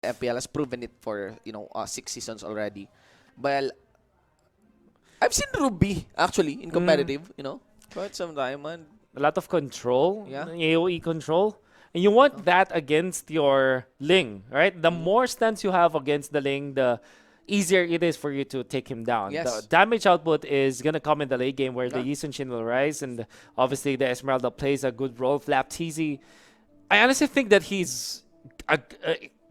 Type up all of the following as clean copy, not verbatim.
MPL has proven it for 6 seasons already. Well, I've seen Ruby actually in competitive, quite some time, and A lot of control, yeah. AoE control. And you want that against your Ling, right? The more stunts you have against the Ling, the easier it is for you to take him down. The Yes. damage output is going to come in the late game where the Yeah. Yi Sun will rise, and obviously the Esmeralda plays a good role. Flap TZ, I honestly think that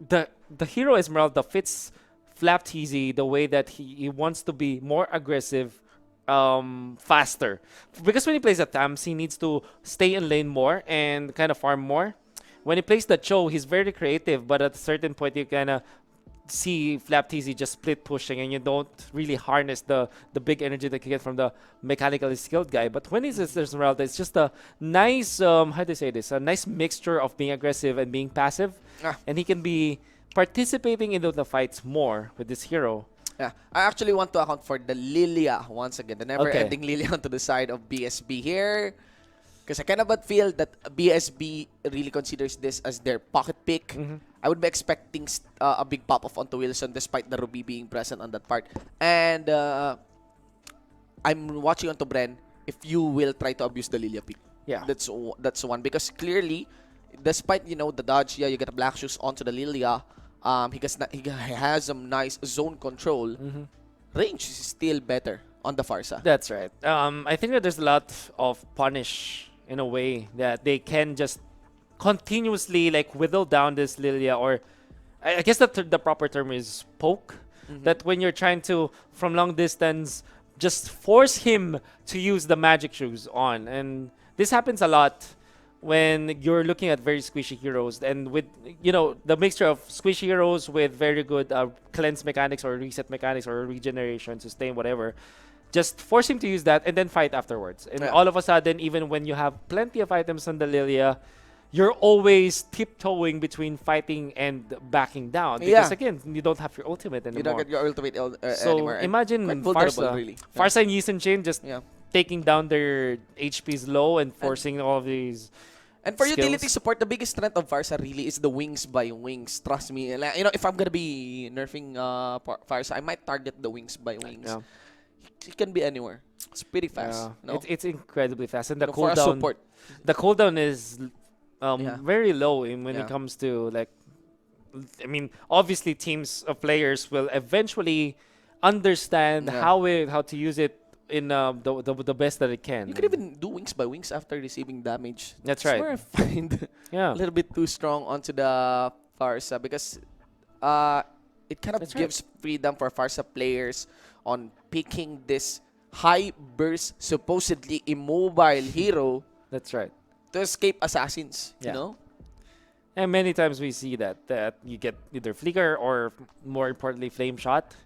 the hero Esmeralda fits Flap TZ the way that he wants to be more aggressive, faster. Because when he plays a Tams, he needs to stay in lane more and kind of farm more. When he plays the Cho, he's very creative, but at a certain point, you kind of see Flap TZ just split pushing, and you don't really harness the big energy that you get from the mechanically skilled guy. But when he's Esmeralda, it's just a nice, how do you say this? A nice mixture of being aggressive and being passive. Ah. And he can be participating into the fights more with this hero. Yeah, I actually want to account for the Lilia once again, the never-ending Lilia onto the side of BSB here. Because I kind of feel that BSB really considers this as their pocket pick. I would be expecting a big pop-off onto Wilson despite the Ruby being present on that part. And I'm watching onto Bren if you will try to abuse the Lilia pick. Yeah. That's one. Because clearly, despite, the dodge, yeah, you get a black shoes onto the Lilia. He has some nice zone control. Range is still better on the Farsa. That's right. I think that there's a lot of punish in a way that they can just continuously like whittle down this Lilia, or I guess the proper term is poke. That when you're trying to from long distance just force him to use the magic shoes on, and this happens a lot when you're looking at very squishy heroes, and with the mixture of squishy heroes with very good cleanse mechanics or reset mechanics or regeneration, sustain, whatever. Just force him to use that and then fight afterwards. And all of a sudden, even when you have plenty of items on the Lilia, you're always tiptoeing between fighting and backing down. Because again, you don't have your ultimate anymore. You don't get your ultimate so anymore. Imagine Farsa, really. Farsa and Yi Sun just taking down their HPs low and forcing all of these. And for skills. utility support, the biggest strength of Farsa really is the wings by wings. Trust me. Like, if I'm gonna be nerfing Farsa, I might target the wings by wings. Yeah. It can be anywhere. It's pretty fast. Yeah. It's incredibly fast, and the for a cooldown. support. The cooldown is very low when it comes to like. I mean, obviously, teams of players will eventually understand how to use it in the best that it can. You can even do wings by wings after receiving damage. That's right. Where I find a little bit too strong onto the Farsa, because it kind of gives freedom for Farsa players on picking this high burst, supposedly immobile hero. That's right. To escape assassins, And many times we see that you get either flicker or, more importantly, flame shot,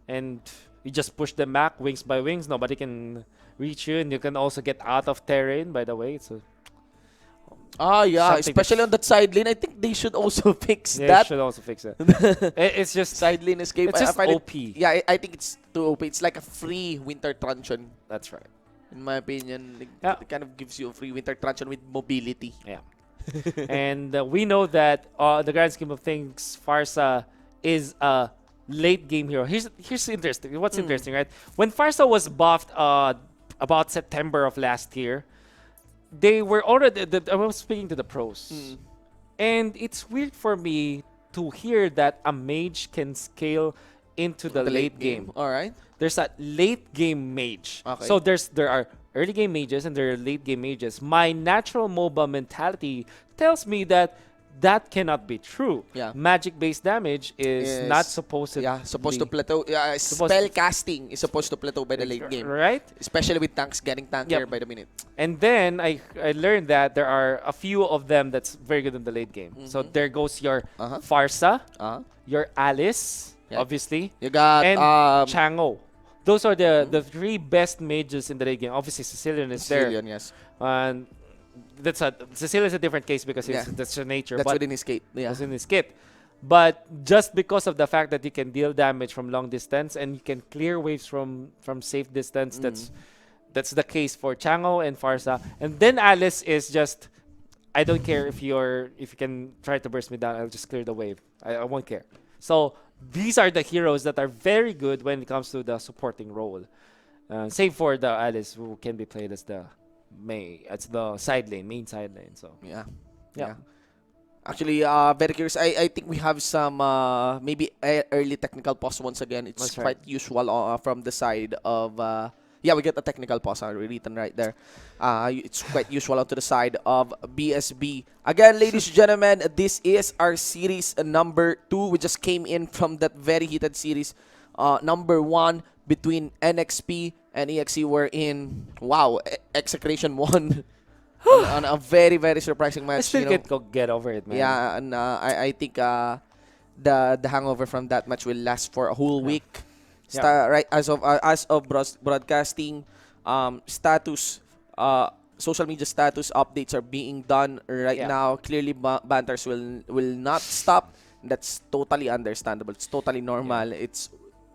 and you just push them back wings by wings. Nobody can reach you, and you can also get out of terrain. By the way, so especially on that side lane. I think they should also fix they that. should also fix it. It's just Side lane escape. It's just I find OP. I think it's too OP. It's like a free winter truncheon. That's right. In my opinion, it kind of gives you a free winter truncheon with mobility. Yeah. And we know that the grand scheme of things, Farsa is a late game hero. Here's interesting. What's interesting, right? When Farsa was buffed about September of last year, they were already. I was speaking to the pros, and it's weird for me to hear that a mage can scale into the late game. All right. There's a late game mage. Okay. So there are early game mages and there are late game mages. My natural MOBA mentality tells me that cannot be true. Yeah. Magic based damage is not supposed to supposed to plateau. Spell casting is supposed to plateau by the late game. Right? Especially with tanks getting tankier by the minute. And then I learned that there are a few of them that's very good in the late game. So there goes your Farsa, your Alice, obviously. You got and Chango. Those are the three best mages in the late game. Obviously, Sicilian is Sicilian, there. yes. And Sicilian is a different case because that's her nature. That's but within his kit. Yeah. That's in his kit. But just because of the fact that you can deal damage from long distance and you can clear waves from safe distance, that's the case for Chango and Farsa. And then Alice is just I don't care if you can try to burst me down. I'll just clear the wave. I won't care. So these are the heroes that are very good when it comes to the supporting role. Save for the Alice, who can be played as the side lane, main side lane. So Yeah. yeah. Actually, very curious. I think we have some maybe early technical pause once again. It's That's quite right. usual from the side of yeah, we get a technical pause written right there. It's quite usual onto the side of BSB. Again, ladies and gentlemen, this is our series number 2. We just came in from that very heated series number 1 between NXP and EXE. We're in, wow, Execration 1 on a very, very surprising I match. still You know, can't get over it, man. yeah, and I think the hangover from that match will last for a whole Yeah. week. Yeah. Right as of broadcasting status, social media status updates are being done right Yeah. now. Clearly, banters will not stop. That's totally understandable. It's totally normal. It's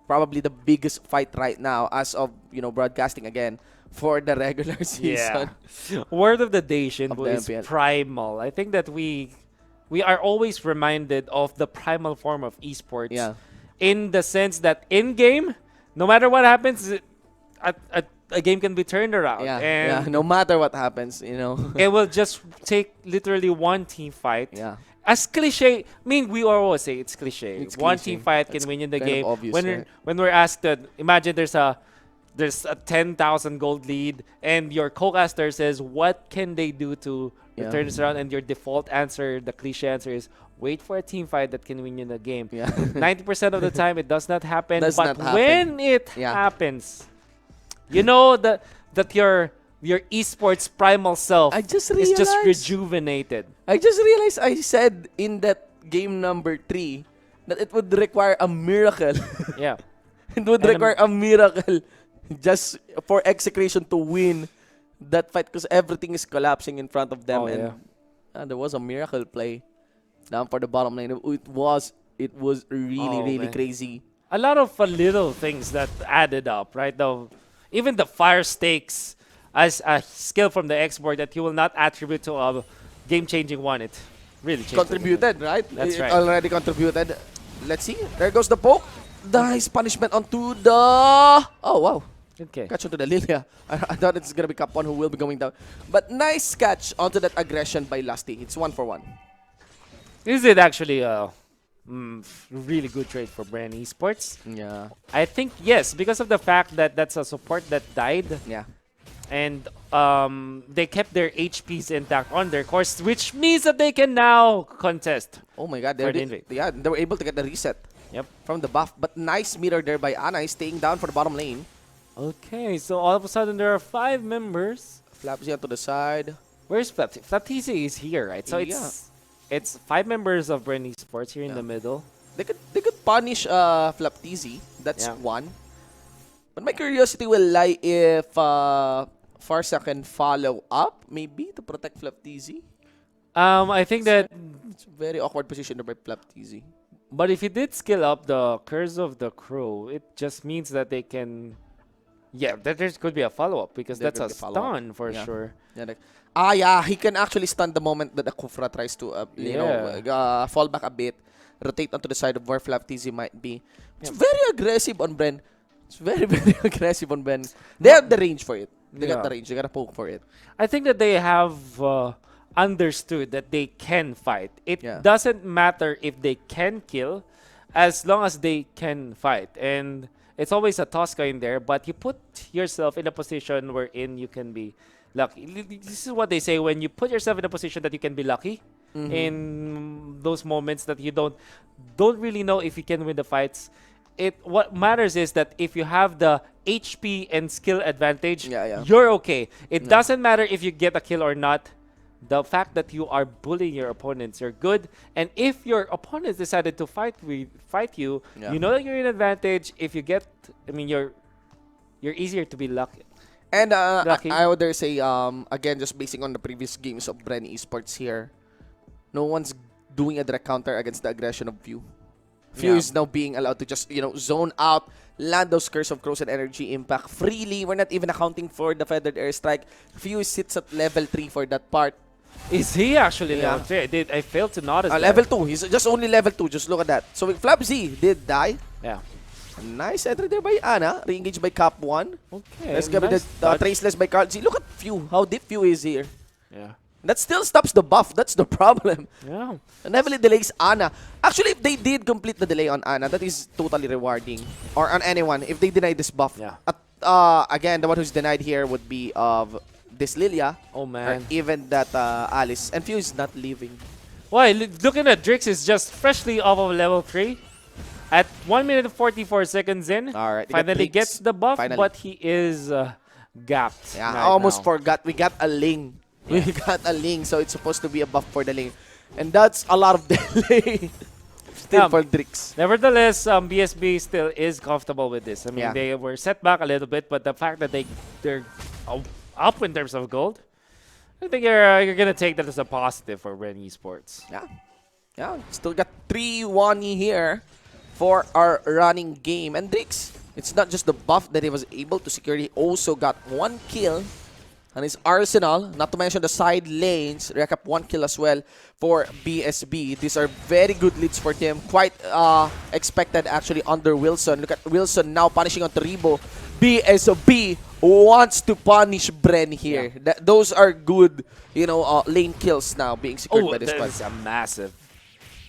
probably the biggest fight right now as of broadcasting again for the regular season. Yeah. Word of the day, Shinbu, the is MPL. primal. I think that we are always reminded of the primal form of esports. Yeah. In the sense that in game, no matter what happens, a game can be turned around. Yeah, And yeah. No matter what happens, it will just take literally one team fight. yeah. As cliche, I mean, we always say it's cliche. It's One cliche. team fight That's can win in the kind of game. obvious, when right? when we're asked that, imagine there's a 10,000 gold lead, and your co-caster says, "What can they do to Yeah. turn this around?" And your default answer, the cliche answer, is wait for a team fight that can win you the game. Yeah. 90% of the time, it does not happen. Does but not happen. when it Yeah. happens, you know that your esports primal self I just is just realized. rejuvenated. I just realized I said in that game number 3 that it would require a miracle. Yeah. It would And require a miracle just for Execration to win that fight because everything is collapsing in front of them. Oh, And yeah. there was a miracle play down for the bottom lane. It was really, Oh, really man. crazy. A lot of little things that added up, right? Even the fire stakes as a skill from the export that you will not attribute to a game-changing one. It really changed Contributed, right? That's It right. already contributed. Let's see. There goes the poke. Nice punishment onto the... Oh, wow. Okay. Catch onto the Lilia. I thought it's going to be Capone who will be going down. But nice catch onto that aggression by Lusty. It's 1-for-1. Is it actually a really good trade for BREN Esports? Yeah. I think yes, because of the fact that that's a support that died, Yeah. and they kept their HPs intact on their course, which means that they can now contest. Oh my god. For the They invade. they were able to get the reset Yep. from the buff. But nice meter there by Anai staying down for the bottom lane. Okay, so all of a sudden there are 5 members. Flapsy onto the side. Where's Flapsy? Flapsy is here, right? So Yeah. it's 5 members of BREN Esports here in Yeah. the middle. They could punish Flaptizi. That's Yeah. one. But my curiosity will lie if Farsa can follow up, maybe, to protect Flaptizi. I think that, It's a very awkward position there by Flaptizi. but if he did skill up the Curse of the Crow, it just means that they can, that there could be a follow-up because There that's could a be follow-up. stun for Yeah. sure. Yeah, he can actually stun the moment that the Kufra tries to, fall back a bit, rotate onto the side of where Flaptizi might be. It's Yeah. very aggressive on Bren. It's very, very aggressive on Bren. They have the range for it. They got Yeah. the range. They got a poke for it. I think that they have understood that they can fight. It Yeah. doesn't matter if they can kill, as long as they can fight. And it's always a toss coin there, but you put yourself in a position wherein you can be lucky. This is what they say: when you put yourself in a position that you can be lucky in those moments that you don't really know if you can win the fights. What matters is that if you have the HP and skill advantage, you're okay. It doesn't matter if you get a kill or not. The fact that you are bullying your opponents, you're good. And if your opponents decided to fight you, you know that you're in advantage. If you get, you're easier to be lucky. And Lucky. I would dare say, again, just basing on the previous games of BREN Esports here, no one's doing a direct counter against the aggression of Few. Few Yeah. is now being allowed to just, zone out, land those Curse of Crows and Energy Impact freely. We're not even accounting for the Feathered Airstrike. Few sits at level 3 for that part. Is he actually Yeah. level 3? I failed to notice that. Level 2. He's just only level 2. Just look at that. So with Flap Z did die. Yeah. Nice entry there by Ana. Re-engaged by Cap 1. Okay. Let's give it nice the touch. Traceless by Carl Z. Look at Few. How deep Few is here. Yeah. That still stops the buff. That's the problem. Yeah. And heavily delays Ana. Actually, if they did complete the delay on Ana, that is totally rewarding. Or on anyone, if they deny this buff. Yeah. Again, the one who's denied here would be of this Lilia. Oh Or man. even that Alice. And Few is not leaving. Well, looking at Drix is just freshly off of level 3. At 1 minute and 44 seconds in. Alright. Finally gets the buff, Finally. but he is gapped. Yeah, right I almost now. forgot. We got a Ling. We got a Ling, so it's supposed to be a buff for the Ling. And that's a lot of delay. Still for Drix. Nevertheless, BSB still is comfortable with this. I mean, Yeah. they were set back a little bit, but the fact that they're up in terms of gold, I think you're gonna take that as a positive for BREN Esports. Yeah. Yeah, still got 3-1 here for our running game. And Drix, it's not just the buff that he was able to secure. He also got 1 kill on his arsenal. Not to mention the side lanes. Rack up 1 kill as well for BSB. These are very good leads for them. Quite expected actually under Wilson. Look at Wilson now punishing on Toribo. BSB wants to punish BREN here. Yeah. Those are good, you know, lane kills now being secured by this that squad. is a massive.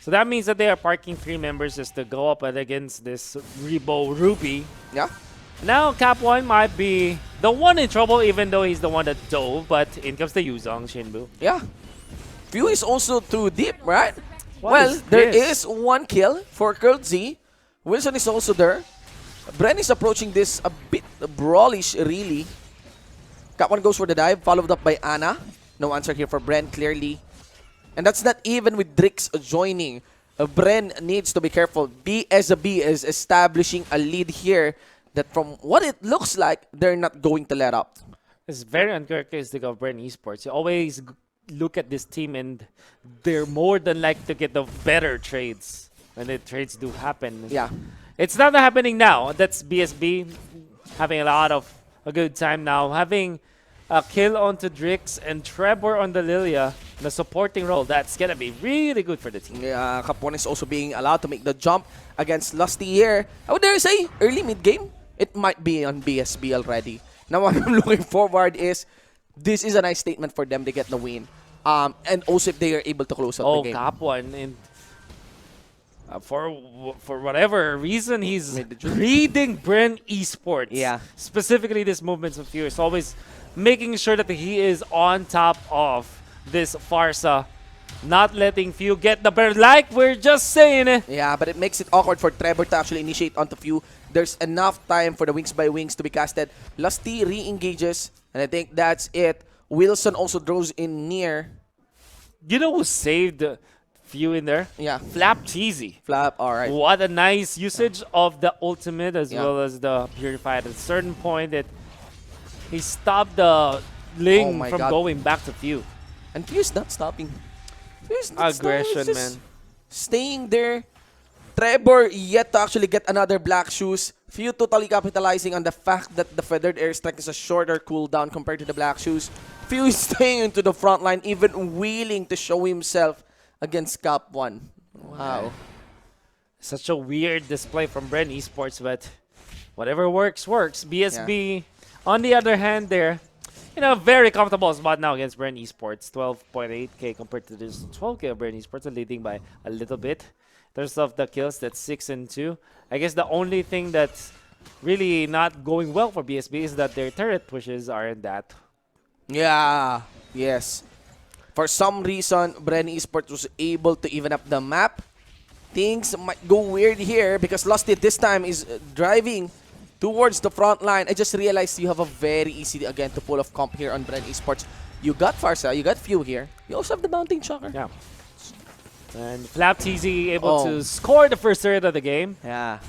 So that means that they are parking 3 members just to go up against this Rebo Ruby. Yeah. Now Cap 1 might be the one in trouble, even though he's the one that dove, but in comes the Yuzong Shinbu. Yeah. Few is also too deep, right? What well, is there this? is 1 kill for Curl Z. Wilson is also there. BREN is approaching this a bit brawlish, really. Cap 1 goes for the dive, followed up by Ana. No answer here for BREN, clearly. And that's not even with Drix joining. BREN needs to be careful. BSB is establishing a lead here that from what it looks like, they're not going to let up. It's very uncharacteristic of BREN Esports. You always look at this team and they're more than likely to get the better trades when the trades do happen. Yeah. It's not happening now. That's BSB having a good time now. Having a kill onto Drix and Trevor on the Lilia, the supporting role. That's gonna be really good for the team. Yeah, Cap 1 is also being allowed to make the jump against Lusty here. I would dare say, early mid-game, it might be on BSB already. Now what I'm looking forward is, this is a nice statement for them to get the win. And also if they are able to close out the game. Cap 1, and for whatever reason, he's reading BREN Esports. Yeah. Specifically this Movements of Fear. It's always making sure that he is on top of this Farsa, not letting Few get the better, like we're just saying it. Yeah, but it makes it awkward for Trevor to actually initiate onto Few. There's enough time for the Wings by Wings to be casted. Lusty re-engages, and I think that's it. Wilson also draws in near. You know who saved Few in there? Yeah. Flap Cheesy. Flap, alright. What a nice usage of the ultimate as Yeah. well as the Purified. At a certain point that he stopped the Ling my from God. going back to Few. And Few's not stopping. Few's not Aggression, stopping. He's just man. staying there. Trevor yet to actually get another black shoes. Few totally capitalizing on the fact that the Feathered Airstrike is a shorter cooldown compared to the black shoes. Few is staying into the front line, even willing to show himself against Cap 1. Wow. Such a weird display from BREN Esports, but whatever works, works. BSB, on the other hand, they're in a very comfortable spot now against BREN Esports. 12.8k compared to this 12k of BREN Esports, leading by a little bit. In terms of the kills, that's 6 and 2. I guess the only thing that's really not going well for BSB is that their turret pushes aren't that. Yeah. Yes. For some reason, BREN Esports was able to even up the map. Things might go weird here because Lusty this time is driving towards the front line. I just realized you have a very easy, again, to pull off comp here on BREN Esports. You got Farsa, you got Few here. You also have the Mounting Shocker. Yeah. And Flap TZ able to score the first turret of the game. Yeah.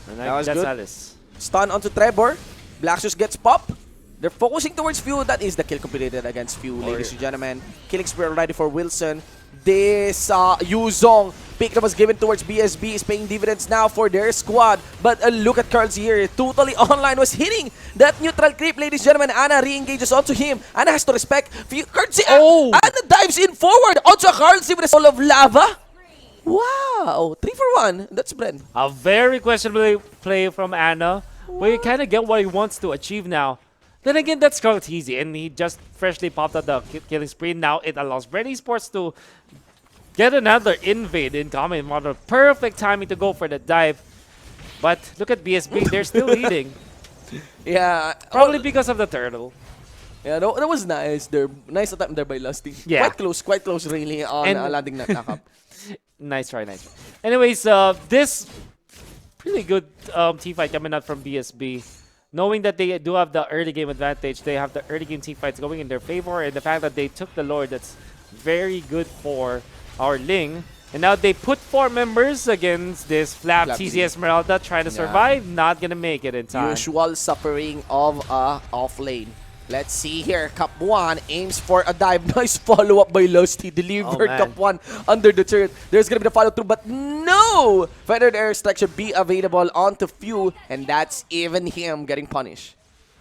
And That was that's good. Alice. Stun onto Trevor. Black Shoes gets popped. They're focusing towards Few. That is the kill completed against Few, ladies and gentlemen. Killing spree already for Wilson. This Yuzong pick that was given towards BSB is paying dividends now for their squad. But look at Carl's here. Totally online was hitting that neutral creep, ladies and gentlemen. Ana re-engages onto him. Ana has to respect. Carl's Ana dives in forward onto Carl's with a soul of lava. Wow, 3 for 1. That's BREN. A very questionable play from Ana. But you kind of get what he wants to achieve now. Then again, that's quite easy, and he just freshly popped out the killing spree. Now it allows BREN Esports to get another invade incoming model. Perfect timing to go for the dive. But look at BSB, they're still leading. Yeah. Probably because of the turtle. Yeah, that was nice. Nice attempt there by Lusty. Yeah. Quite close really on landing that knock-up. Nice try, nice try. Anyways, this pretty good team fight coming out from BSB. Knowing that they do have the early game advantage, they have the early game team fights going in their favor, and the fact that they took the Lord, that's very good for our Ling. And now they put 4 members against this Flap TC Esmeralda trying to survive, not gonna make it in time. Usual suffering of off lane. Let's see here. Cup1 aims for a dive. Nice follow-up by Lusty. Delivered Cup1 under the turret. There's going to be the follow-through, but no! Feathered Airstrike should be available onto Few, and that's even him getting punished.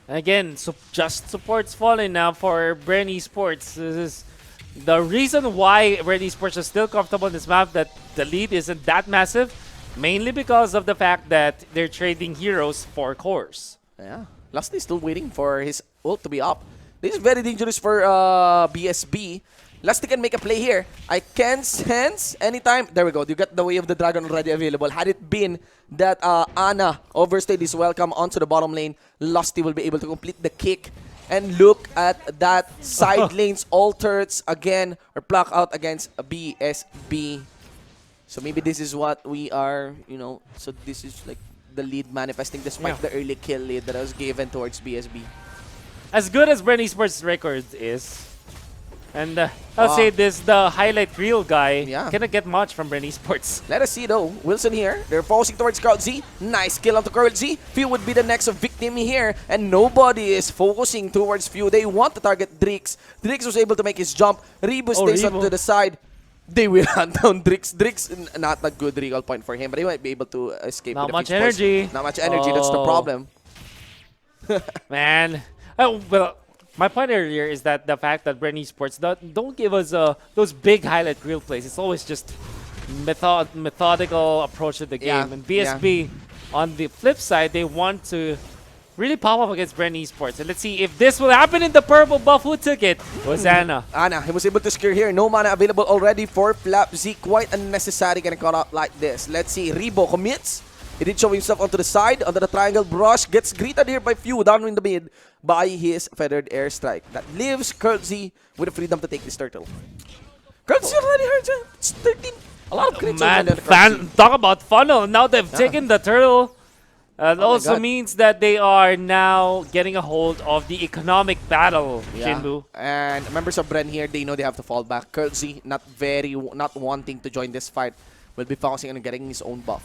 Again, just support's falling now for BREN Esports. This is the reason why BREN Esports is still comfortable in this map, that the lead isn't that massive, mainly because of the fact that they're trading heroes for cores. Yeah. Lusty still waiting for his ult to be up. This is very dangerous for BSB. Lusty can make a play here. I can sense anytime. There we go. You got the Way of the Dragon already available. Had it been that Ana overstayed his welcome onto the bottom lane, Lusty will be able to complete the kick. And look at that side lanes. All turrets again are plucked out against BSB. So maybe this is what we are, so this is like the lead manifesting despite the early kill lead that was given towards BSB. As good as BREN Esports' record is, and I'll say this, the highlight reel guy cannot get much from BREN Esports. Let us see though. Wilson here. They're focusing towards Carl Z. Nice kill onto Carl Z. Few would be the next victim here, and nobody is focusing towards Few. They want to target Drix. Drix was able to make his jump. Rebo stays onto the side. They will hunt down Drix. Drix, not a good recall point for him, but he might be able to escape. Not much energy. Not much energy, that's the problem. Man. Well, my point earlier is that the fact that BREN Esports don't give us those big highlight reel plays. It's always just methodical approach to the game. And BSB, on the flip side, they want to really pop up against BREN Esports. And let's see if this will happen in the purple buff. Who took it? It was Ana. Ana, he was able to secure here. No mana available already for Flap Z. Quite unnecessary getting caught up like this. Let's see. Rebo commits. He did show himself onto the side, under the triangle brush. Gets greeted here by Few down in the mid by his feathered airstrike. That leaves Kurtzy with the freedom to take this turtle. Kurtzy already hurt. It's 13. A lot of crits. Man, talk about funnel. Now they've taken the turtle. That also means that they are now getting a hold of the economic battle, Jinbu. And members of BREN here, they know they have to fall back. Kurtzy, not wanting to join this fight, will be focusing on getting his own buff.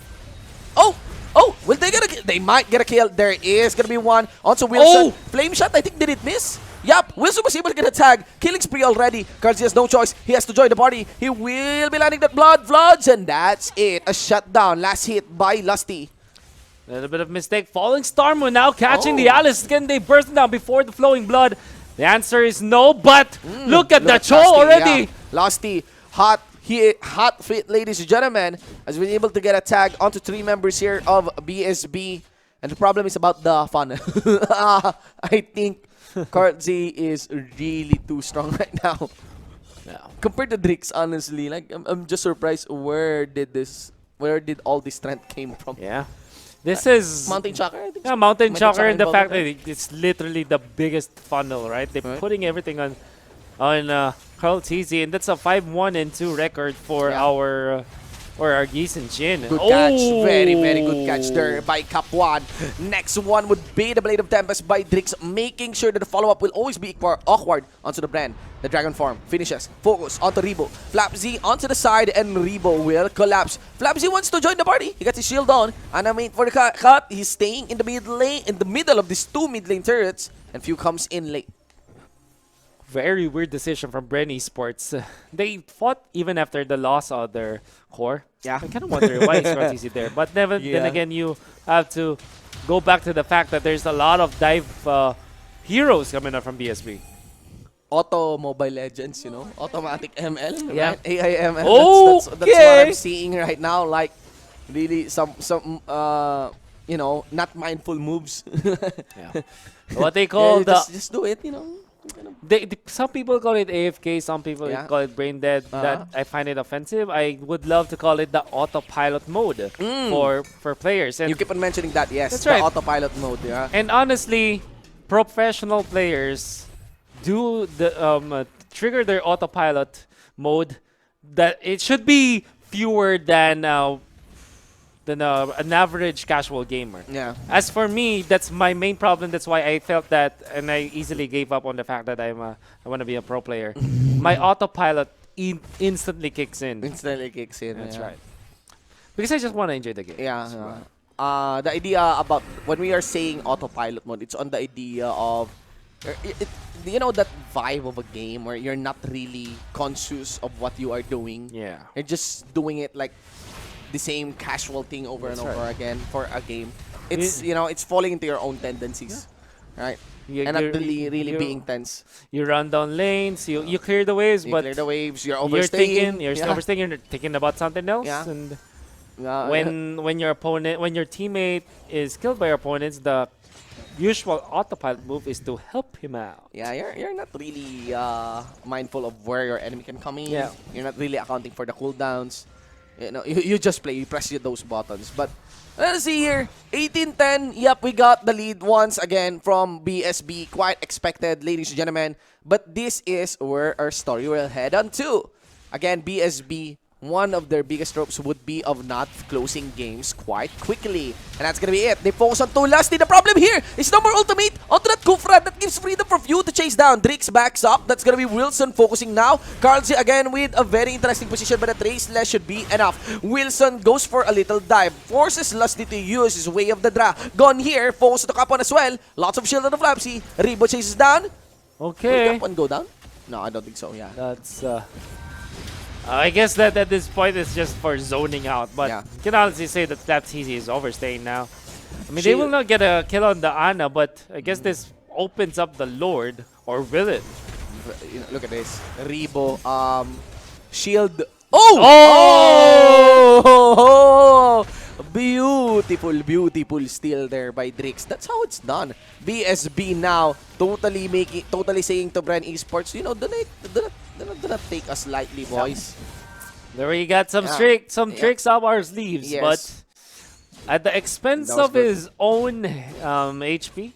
Oh, will they get a kill? They might get a kill. There is going to be one. Also, Wilson. Flame shot, I think, did it miss? Yup, Wilson was able to get a tag. Killing spree already. Kurtzy has no choice. He has to join the party. He will be landing that blood floods, and that's it. A shutdown. Last hit by Lusty. A little bit of mistake. Falling Stormwind now catching the Alice. Can they burst down before the flowing blood? The answer is no, but look at the Cho already. Lusty, hot fit, ladies and gentlemen, has been able to get a tag onto 3 members here of BSB. And the problem is about the funnel. I think Kurtzy is really too strong right now. Compared to Drix, honestly, like I'm just surprised where did all this strength came from. Yeah. This is Mountain Shocker, I think. Yeah, Mountain Shocker, and the fact that it's literally the biggest funnel, right? They're putting everything on Carl TZ, and that's a 5-1-2 record for our Geese and Jin. Good catch. Very, very good catch there by Cup1. Next one would be the Blade of Tempest by Drix, making sure that the follow-up will always be awkward onto the BREN. The Dragon Form finishes. Focus onto Rebo. Flap Z onto the side, and Rebo will collapse. Flap Z wants to join the party. He got his shield on. And I mean, for the cut, he's staying in the mid lane, in the middle of these 2 mid lane turrets, and Few comes in late. very weird decision from BREN Esports. They fought even after the loss of their core. Yeah. I kind of wonder why it's not easy there. But then again, you have to go back to the fact that there's a lot of dive heroes coming up from BSB. Auto Mobile Legends, you know, automatic ML, Yeah. right? AI ML. That's what Okay. I'm seeing right now. Like, really, some you know, not mindful moves. Yeah. What they call the just do it, you know. some people call it AFK, some people Yeah. call it brain dead. Uh-huh. That I find it offensive. I would love to call it the autopilot mode for players. And You keep on mentioning that, yes. That's the right. autopilot mode, yeah. And honestly, professional players do the trigger their autopilot mode. That it should be fewer than an average casual gamer. Yeah. As for me, that's my main problem. That's why I felt that, and I easily gave up on the fact that I want to be a pro player. My autopilot instantly kicks in. Instantly kicks in. That's yeah. right. Because I just want to enjoy the game. Yeah. That's why. The idea about when we are saying autopilot mode, it's on the idea of you know that vibe of a game where you're not really conscious of what you are doing. Yeah. You're just doing it like the same casual thing over That's and over right. again for a game. It's you know, it's falling into your own tendencies, right? And not really being tense. You run down lanes, you clear the waves, You but clear the waves. You're you're overstaying. thinking, you're yeah. overstaying, you're thinking about something else. Yeah. And Yeah, when your teammate is killed by your opponents, the usual autopilot move is to help him out. yeah, you're not really mindful of where your enemy can come in. Yeah. You're not really accounting for the cooldowns. You know, you just play, you press those buttons. But let's see here, 18-10. Yep, we got the lead once again from BSB. Quite expected, ladies and gentlemen. But this is where our story will head on to. Again, BSB, one of their biggest tropes would be of not closing games quite quickly. And that's gonna be it. They focus on two lasty. The problem here is no more ultimate onto that Kufra that gives freedom for Few to chase down. Drix backs up. That's gonna be Wilson focusing now. Carlsy again with a very interesting position, but a Traceless should be enough. Wilson goes for a little dive. Forces Lusty to use his way of the draw. Gone here. Focus to Capon as well. Lots of shield on the Flapsy. Rebo chases down. Will Okay. Capon go down? No, I don't think so, yeah. That's I guess that at this point it's just for zoning out, but Yeah. you can honestly say that Flapsy is overstaying now. I mean, She- they will not get a kill on the Ana, but I guess this opens up the Lord, or will it? You know, look at this. Rebo, shield. Oh! Oh! Beautiful, beautiful steal there by Drix. That's how it's done. BSB now totally saying to BREN Esports, you know, do not take us lightly, boys. There he got some Yeah. some tricks up our sleeves, Yes. but at the expense That was of good. his own HP.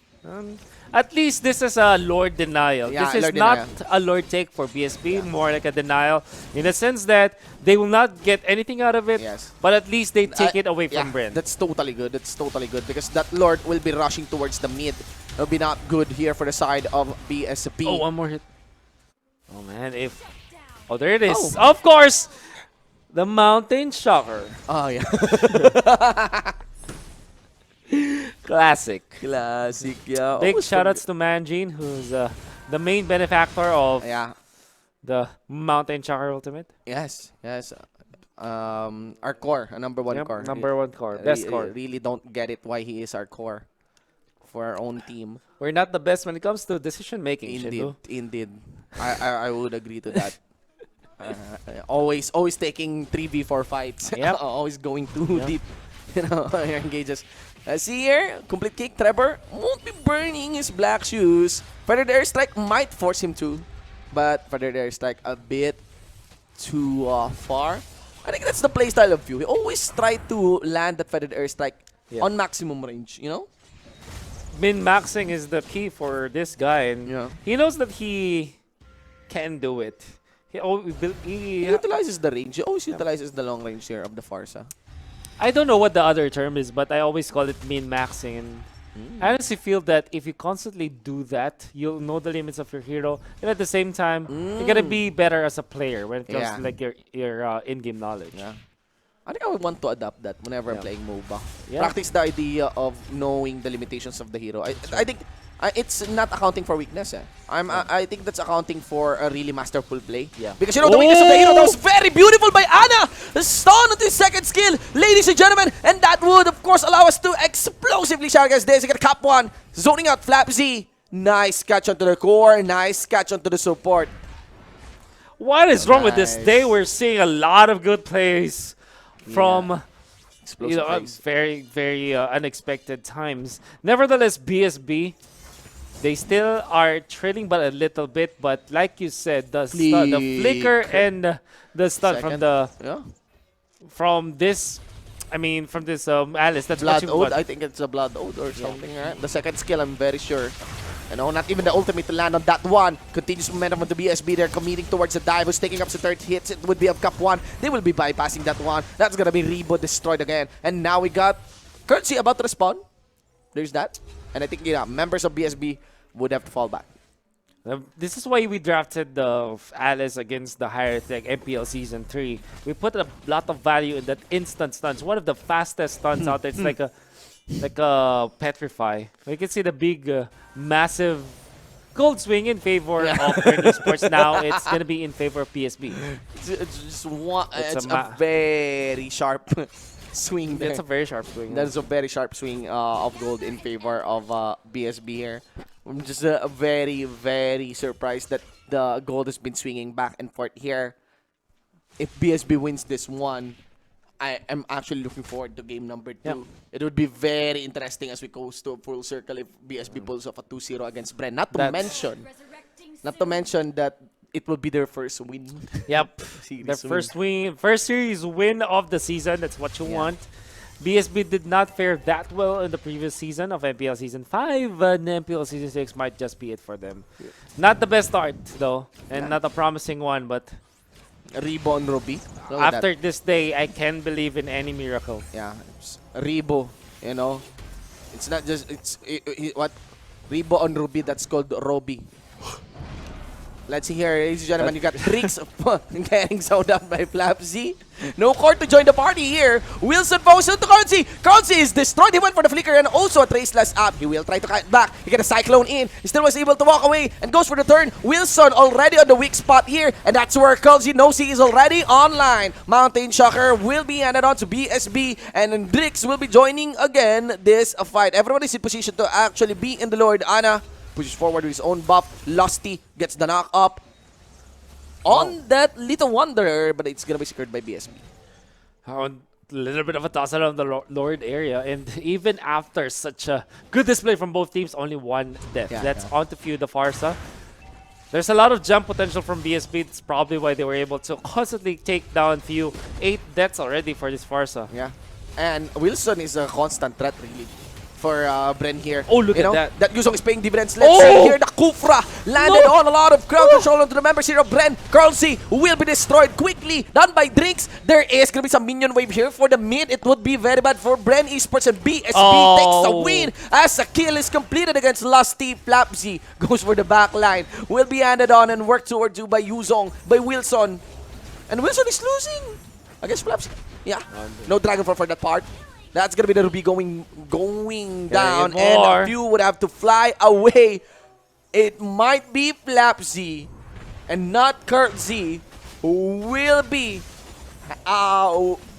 At least this is a Lord denial. Yeah, this is Lord not denial. a Lord take for BSB, more like a denial in the sense that they will not get anything out of it, Yes. but at least they take it away from BREN. That's totally good. That's totally good because that Lord will be rushing towards the mid. It'll be not good here for the side of BSB. Oh, one more hit. Oh man, oh there it is. Of course, the Mountain Shocker. Oh, yeah. Classic. Classic, yeah. Big Almost shoutouts to Manjin, who's the main benefactor of Yeah. the Mountain Shocker Ultimate. Yes, yes. Our core, a number one Yep, core. number one core, best core. Really don't get it why he is our core for our own team. We're not the best when it comes to decision making. Indeed, indeed. I would agree to that. Always taking 3v4 fights. Yep. Always going too Yep. deep. You know, your engages. See here, complete kick. Trevor won't be burning his black shoes. Feathered Airstrike might force him to, but Feathered Airstrike a bit too far. I think that's the playstyle of Few. He always try to land that Feathered Airstrike on maximum range, you know? Min-maxing is the key for this guy, and Yeah. he knows that he can do it. He utilizes the range. He always utilizes the long range here of the Farsa. I don't know what the other term is, but I always call it min-maxing. And I honestly feel that if you constantly do that, you'll know the limits of your hero, and at the same time, you're gonna be better as a player when it comes to like your in-game knowledge. Yeah. I think I would want to adapt that whenever I'm Yeah. playing MOBA. Yeah. Practice the idea of knowing the limitations of the hero. I think It's not accounting for weakness. I think that's accounting for a really masterful play. Yeah. Because you know the weakness of the hero, that was very beautiful by Ana. The stun of the second skill, ladies and gentlemen, and that would of course allow us to explosively shout against this. You get cap one, zoning out Flap Z. Nice catch onto the core, nice catch onto the support. What is wrong with this day? We're seeing a lot of good plays from very, very unexpected times. Nevertheless, BSB, they still are trailing but a little bit. But like you said, the flicker and the stun from this, Alice. That's Blood what you Ode. want. I think it's a Blood Ode or something, right? The second skill, I'm very sure. You know, not even the ultimate to land on that one. Continuous momentum on the BSB. They're committing towards the dive. Who's taking up the third hits. It would be of Cup 1. They will be bypassing that one. That's going to be Rebo destroyed again. And now we got Curtsy about to respawn. There's that. And I think, members of BSB would have to fall back. This is why we drafted the Alice against the higher tech MPL Season 3. We put a lot of value in that instant stuns. One of the fastest stuns out there. It's like a petrify. We can see the big, massive gold swing in favor of BREN Esports. Now it's gonna be in favor of PSB. It's a very sharp swing there. It's a very sharp swing. That is a very sharp swing of gold in favor of BSB here. I'm just very, very surprised that the gold has been swinging back and forth here. If BSB wins this one, I am actually looking forward to game number 2. Yep. It would be very interesting as we go to a full circle if BSB pulls off a 2-0 against BREN. Not to mention that it will be their first win. Yep. Their first series win of the season. That's what you want. BSB did not fare that well in the previous season of MPL Season 5, and MPL Season 6 might just be it for them. Not the best start, though, and not a promising one, but Rebo and Ruby. After this day, I can believe in any miracle. Yeah, Rebo, it's not just what Rebo on Ruby. That's called Roby. Let's see here, ladies and gentlemen. You got Tricks getting zoned down by Flap Z. No court to join the party here. Wilson falls into Currency. Currency is destroyed. He went for the flicker and also a traceless up. He will try to cut back. He got a cyclone in. He still was able to walk away and goes for the turn. Wilson already on the weak spot here, and that's where Currency knows he is already online. Mountain Shocker will be handed on to BSB, and then Drix will be joining again this fight. Everyone is in position to actually be in the Lord. Ana pushes forward with his own buff. Lusty gets the knock up on that Little Wonder, but it's gonna be secured by BSB. A little bit of a toss around the Lord area, and even after such a good display from both teams, only one death. That's on to Few the Farsa. There's a lot of jump potential from BSB. It's probably why they were able to constantly take down Few. 8 deaths already for this Farsa. Yeah, and Wilson is a constant threat, really, for BREN here. Oh, look at that. That Yuzong is paying dividends. Let's see here. The Kufra landed on a lot of crowd control onto the members here of BREN. Curlsy will be destroyed quickly. Done by Drinks. There is going to be some minion wave here for the mid. It would be very bad for BREN Esports, and BSB takes the win as a kill is completed against Lusty. Flapsy goes for the back line. Will be handed on and worked towards you by Yuzong, by Wilson. And Wilson is losing against Flapsy. Yeah, no Dragonfall for that part. That's gonna be the Ruby going down, and a few would have to fly away. It might be Flapsy and not Kurt Z who will be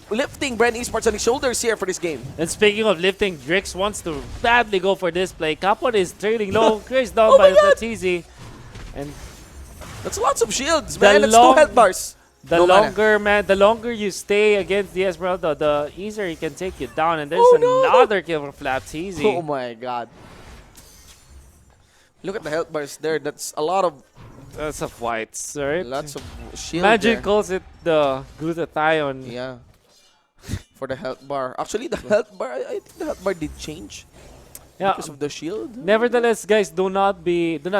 lifting BREN Esports on his shoulders here for this game. And speaking of lifting, Drix wants to badly go for this play. Capone is trailing low. Chris down by Fatizi. And that's lots of shields, man. That's 2 health bars. The longer you stay against the Esmeralda, the easier he can take you down. And there's another kill from Flapsy. Oh my god. Look at the health bars there. That's a lot of... Lots of whites, right? Lots of shield Magic there. calls it the glutathione. Yeah. For the health bar. Actually, the health bar, I think the health bar did change. Yeah. Because of the shield. Nevertheless, guys, do not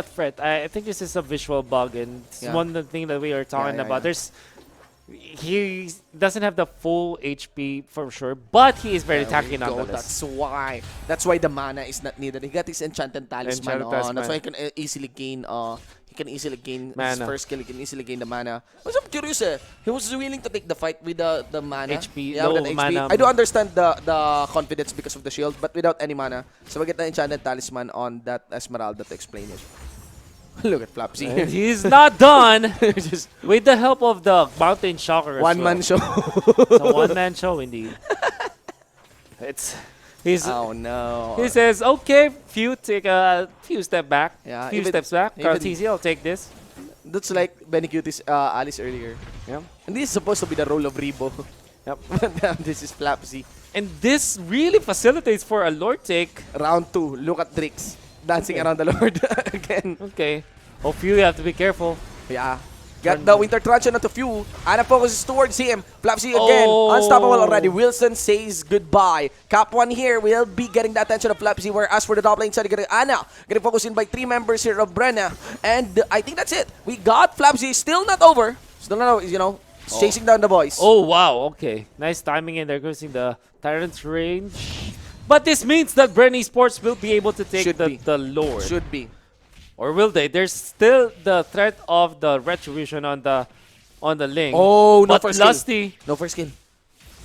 fret. I think this is a visual bug, and it's one of the things that we are talking about. He doesn't have the full HP for sure, but he is very tanky nonetheless. That's why the mana is not needed. He got his enchanted talisman on. That's why he can easily gain he can easily gain his Mana. first kill. He can easily gain the mana. But I'm curious he was willing to take the fight with the mana. HP, yeah, low with the mana. I do understand the confidence because of the shield, but without any mana. So we get the enchanted talisman on that Esmeralda to explain it. Look at Flapsy. And he's not done. Just With the help of the Mountain Shocker. one-man show. It's a one-man show indeed. Oh no. He says, okay, take a few steps back. Yeah, few even- steps back. even- Cartesia, I'll take this. That's like Benny Cutie's Alice earlier. Yeah. And this is supposed to be the role of Rebo. Yep. This is Flapsy. And this really facilitates for a Lord take. Round 2. Look at Drix dancing Okay. around the Lord again. Okay. Hope you have to be careful. Yeah. Got the Winter Truncheon onto Few. Ana focuses towards him. Flapsy again. Oh. Unstoppable already. Wilson says goodbye. Cap 1 here will be getting the attention of Flapsy. Whereas for the top lane side, Ana getting focused in by 3 members here of Brenna. And I think that's it. We got Flapsy. Still not over. Still not over. You know, chasing down the boys. Oh, wow. Okay. Nice timing in there, using the Tyrant's range. But this means that BREN eSports will be able to take Should be. the Lord. Should be. Or will they? There's still the threat of the Retribution on the Ling. Oh, no but first kill. Lusty. No first kill.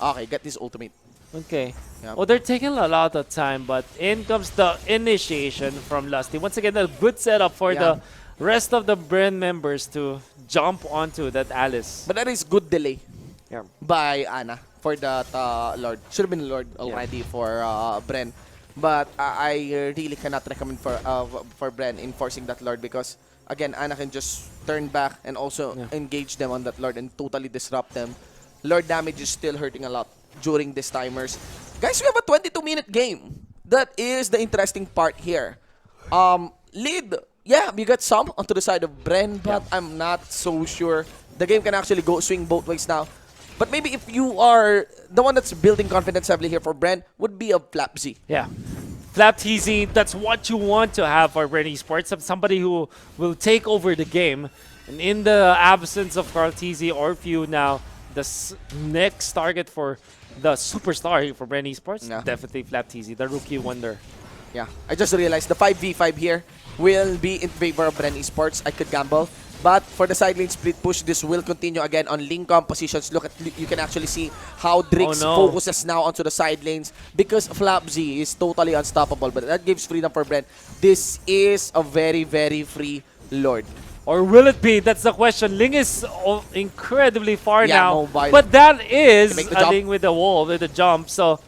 Okay, get this ultimate. Okay. Yep. Oh, they're taking a lot of time, but in comes the initiation from Lusty. Once again, a good setup for the rest of the BREN members to jump onto that Alice. But that is good delay Yeah. by Ana for that Lord. Should have been Lord already for Bren. But I really cannot recommend for Bren enforcing that Lord because, again, Ana can just turn back and also engage them on that Lord and totally disrupt them. Lord damage is still hurting a lot during these timers. Guys, we have a 22-minute game. That is the interesting part here. Lead, yeah, we got some onto the side of Bren, but I'm not so sure. The game can actually swing both ways now. But maybe if you are the one that's building confidence heavily here for Bren, would be a Flapsy. Yeah. Flapteasy, that's what you want to have for BREN eSports. Somebody who will take over the game. And in the absence of Cartesia or Few now, the next target for the superstar here for BREN eSports, definitely Flapteasy, the rookie wonder. Yeah, I just realized the 5v5 here will be in favor of BREN eSports. I could gamble. But for the side lane split push, this will continue again on link compositions. Look at, you can actually see how Drix focuses now onto the side lanes because Flapsy is totally unstoppable. But that gives freedom for Bren. This is a very, very free Lord. Or will it be? That's the question. Ling is incredibly far now. Mobile. But that is a Ling with the wall, with the jump. So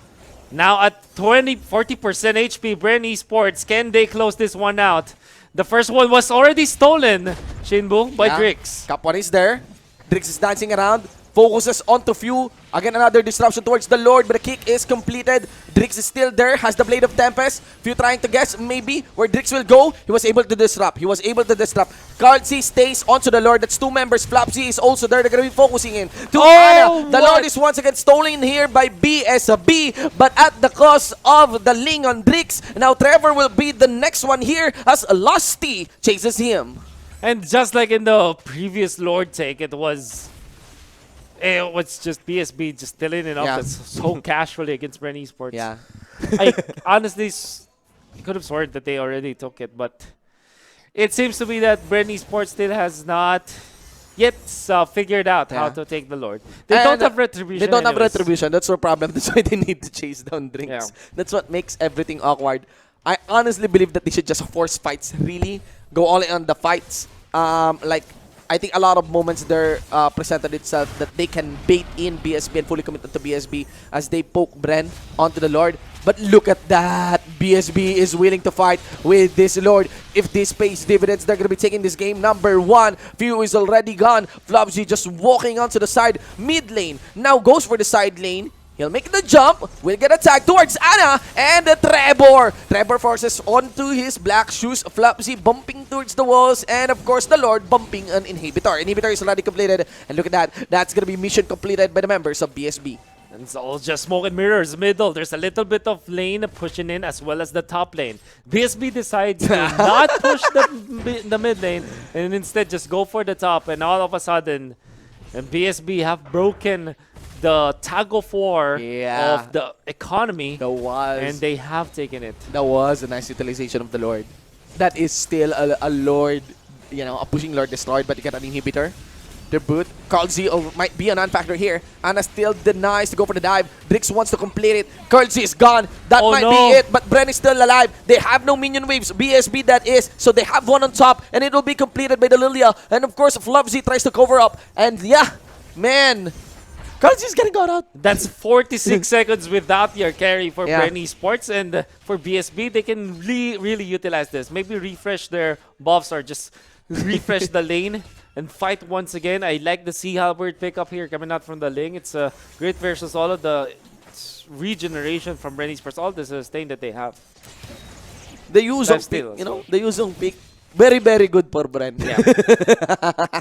now at 40% HP, BREN eSports, can they close this one out? The first one was already stolen, Shinbu, by Drix. Cap 1 is there. Drix is dancing around. Focuses onto Few. Again, another disruption towards the Lord, but the kick is completed. Drix is still there, has the Blade of Tempest. Few trying to guess maybe where Drix will go. He was able to disrupt. Carlsy stays onto the Lord. That's 2 members. Flapsy is also there. They're going to be focusing in. Ana. The Lord is once again stolen here by BSB, but at the cost of the Ling on Drix. Now Trevor will be the next one here as Lusty chases him. And just like in the previous Lord take, it was just BSB just stealing it off so casually against BREN eSports. Yeah. I honestly could have sworn that they already took it, but it seems to be that BREN eSports still has not yet figured out how to take the Lord. They don't have retribution. They don't have retribution. That's the problem. That's why they need to chase down Drinks. Yeah. That's what makes everything awkward. I honestly believe that they should just force fights. Really go all in on the fights. I think a lot of moments there presented itself that they can bait in BSB and fully committed to BSB as they poke Bren onto the Lord. But look at that. BSB is willing to fight with this Lord. If this pays dividends, they're going to be taking this game. Number 1. Few is already gone. Flopsy just walking onto the side. Mid lane. Now goes for the side lane. He'll make the jump. Will get attacked towards Ana. And Trevor. Trevor forces onto his black shoes. Flopsy bumping towards the walls. And of course, the Lord bumping an inhibitor. Inhibitor is already completed. And look at that. That's going to be mission completed by the members of BSB. And it's all just smoke and mirrors. Middle, there's a little bit of lane pushing in as well as the top lane. BSB decides to not push the mid lane and instead just go for the top. And all of a sudden, BSB have broken the tug of war of the economy. And they have taken it. That was a nice utilization of the Lord. That is still a Lord you know, a pushing Lord destroyed, but you get an inhibitor. The boot. Carl Z might be a non-factor here. Anna still denies to go for the dive. Drix wants to complete it. Carl Z is gone. That might be it, but Bren is still alive. They have no minion waves. BSB that is. So they have one on top, and it will be completed by the Lilia. And of course, Fluffzy tries to cover up. And yeah, man. Carl Z is getting got out. That's 46 seconds without your carry for BREN Esports. And for BSB, they can really utilize this. Maybe refresh their buffs or just refresh the lane and fight once again. I like the Sea Halberd pickup here coming out from the Ling. It's a great versus all of the regeneration from BREN Esports, all the sustain that they have. The use of pick, you know, the use of pick, very good for Bren. Yeah.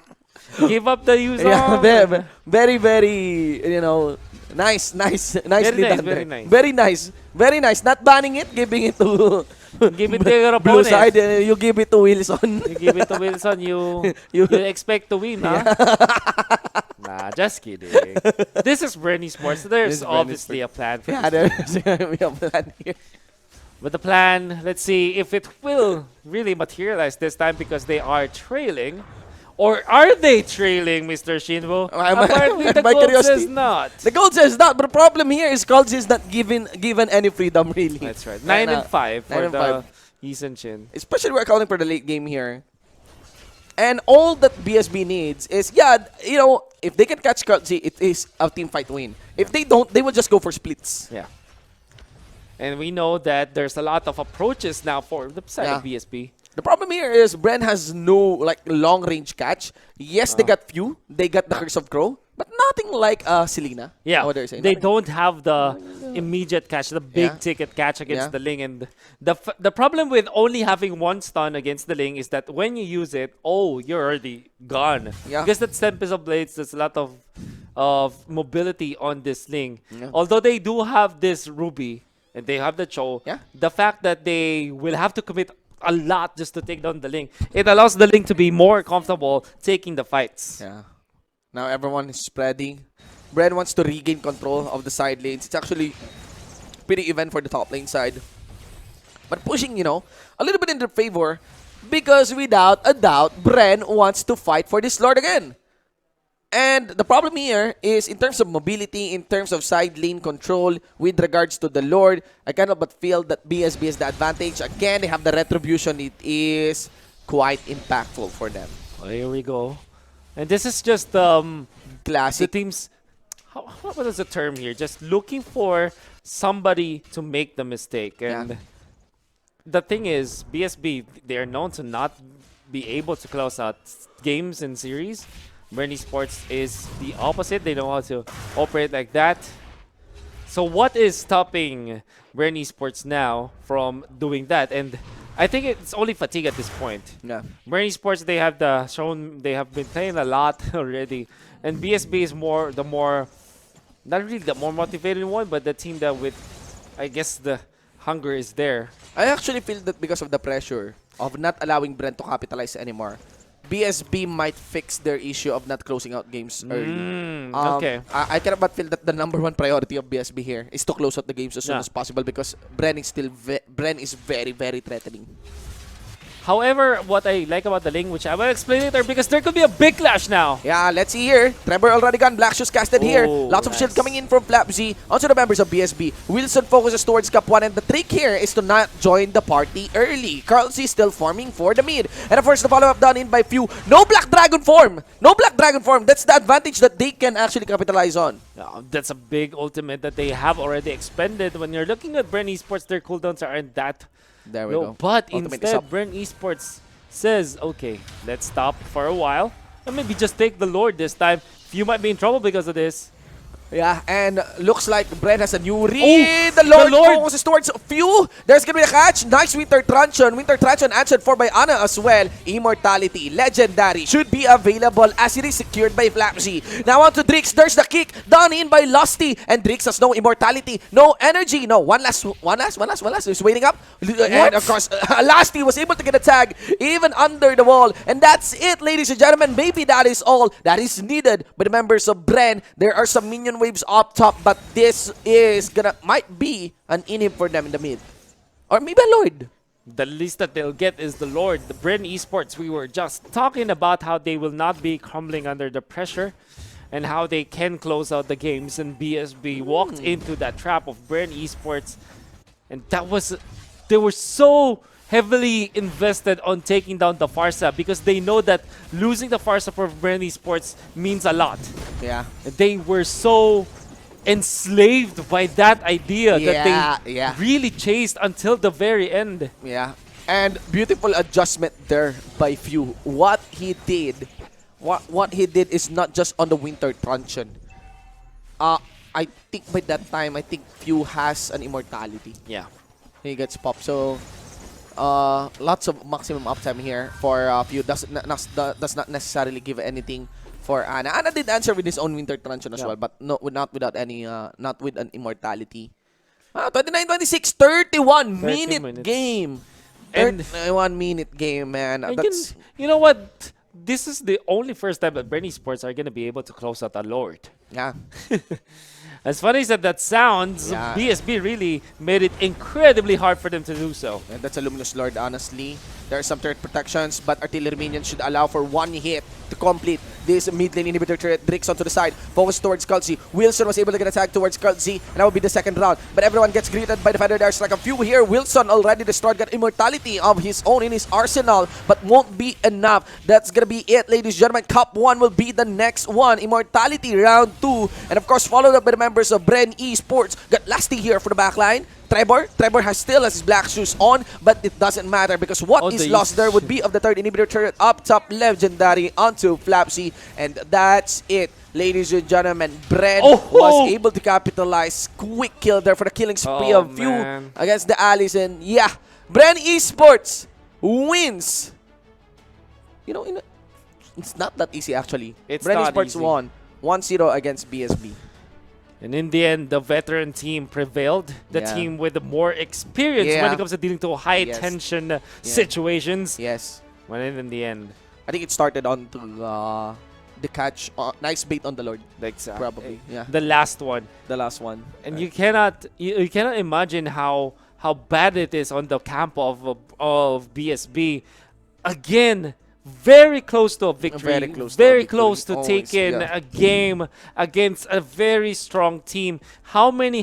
Give up the use of. Very, you know, nicely done. Very nice. Very nice. Not banning it, giving it to give it to your blue opponent. side. You give it to Wilson. You give it to Wilson. You expect to win, huh? Nah, just kidding. This is BREN Esports. There's obviously a plan for this. We have a plan here. But the plan, let's see if it will really materialize this time because they are trailing. Or are they trailing, Mr. Shinvo? Apparently, the gold says not. The gold says not, but the problem here is Colts is not given any freedom, really. That's right. 9 and 5 for the Eason Chin. Especially we're accounting for the late game here. And all that BSB needs is, yeah, you know, if they can catch Colts, it is a team fight win. If they don't, they will just go for splits. Yeah. And we know that there's a lot of approaches now for the side of BSB. The problem here is Bren has no like long range catch. Yes, they got few. They got the Curse of Crow, but nothing like Selena. Yeah, they don't have the immediate catch, the big ticket catch against the Ling. And the problem with only having one stun against the Ling is that when you use it, you're already gone. Yeah. Because that's Tempest of Blades. There's a lot of mobility on this Ling. Yeah. Although they do have this Ruby and they have the Cho, the fact that they will have to commit a lot just to take down the Ling, it allows the Ling to be more comfortable taking the fights. Yeah. Now everyone is spreading. Bren wants to regain control of the side lanes. It's actually pretty even for the top lane side. But pushing, you know, a little bit in their favor because without a doubt, Bren wants to fight for this Lord again. And the problem here is in terms of mobility, in terms of side lane control with regards to the Lord, I cannot but feel that BSB is the advantage. Again, they have the retribution. It is quite impactful for them. Well, here we go. And this is just classic. The teams, what is the term here? Just looking for somebody to make the mistake. And the thing is, BSB, they are known to not be able to close out games and series. BREN Esports is the opposite. They know how to operate like that. So what is stopping BREN Esports now from doing that? And I think it's only fatigue at this point. Yeah. BREN Esports, they have they have been playing a lot already. And BSB is not really the more motivated one, but the team that with, I guess, the hunger is there. I actually feel that because of the pressure of not allowing Bren to capitalize anymore, BSB might fix their issue of not closing out games early. Okay. I cannot but feel that the #1 priority of BSB here is to close out the games as soon as possible because Bren is very threatening. However, what I like about the Ling, which I will explain later, because there could be a big clash now. Yeah, let's see here. Trevor already gone. Black Shoes casted here. Lots of shield coming in from Flapzy. Also the members of BSB. Wilson focuses towards Cup 1, and the trick here is to not join the party early. Carl C still forming for the mid. And of course, the follow-up done in by Few. No Black Dragon form. No Black Dragon form. That's the advantage that they can actually capitalize on. That's a big ultimate that they have already expended. When you're looking at BREN Esports, their cooldowns aren't that there we go. But instead, BREN Esports says, okay, let's stop for a while and maybe just take the Lord this time. You might be in trouble because of this. Yeah, and looks like Bren has a new read. The Lord focuses towards Few. There's gonna be a catch. Nice Winter Truncheon. Winter Truncheon answered for by Ana as well. Immortality, legendary, should be available as it is secured by Flapzy. Now on to Drix. There's the kick done in by Lusty. And Drix has no immortality, no energy. No, one last. He's waiting up. And of course, Lusty was able to get a tag even under the wall. And that's it, ladies and gentlemen. Maybe that is all that is needed by the members of Bren. There are some minion waves up top, but this is might be an inhib for them in the mid. Or maybe a Lord. The least that they'll get is the Lord. The BREN Esports, we were just talking about how they will not be crumbling under the pressure and how they can close out the games. And BSB walked into that trap of BREN Esports. And that was... They were so heavily invested on taking down the Farsa because they know that losing the Farsa for BREN Esports means a lot. Yeah. They were so enslaved by that idea that they really chased until the very end. Yeah. And beautiful adjustment there by Few. What he did is not just on the winter truncheon. I think by that time, I think Few has an immortality. Yeah. He gets popped. So lots of maximum uptime here for Few. Does not necessarily give anything for Ana. Ana did answer with his own winter truncheon as well, but not without any not with an immortality. 29-26, 31-minute game. 31-minute game, man. That's, you know what? This is the only first time that BREN Esports are going to be able to close out a Lord. yeah. As funny as that sounds, Yeah. BSB really made it incredibly hard for them to do so. And that's a Luminous Lord, honestly. There are some turret protections, but Artillery Minions should allow for one hit to complete this mid lane inhibitor turret. Drix onto the side, focus towards Culzy. Wilson was able to get attacked towards Culzy, and that would be the second round. But everyone gets greeted by the Feather. There's like a few here. Wilson already destroyed, got immortality of his own in his arsenal, but won't be enough. That's gonna be it, ladies and gentlemen. Cup 1 will be the next one. Immortality round 2. And of course, followed up by the members of BREN Esports. Got Lasty here for the backline. Trevor still has his black shoes on, but it doesn't matter because what is lost there would be of the third inhibitor turret up top, Legendary onto Flapsy, and that's it, ladies and gentlemen. BREN was able to capitalize. Quick kill there for the killing spree of Few against the Allies, and yeah, BREN Esports wins. You know, it's not that easy actually. BREN Esports won 1-0 against BSB. And in the end, the veteran team prevailed. The team with the more experience when it comes to dealing to high-tension situations. Yes. When in the end, I think it started on to the catch. Nice bait on the Lord. Probably. Yeah. The last one. The last one. And you cannot imagine how bad it is on the camp of BSB. Again, very close to a victory. Very close to taking a game against a very strong team. How many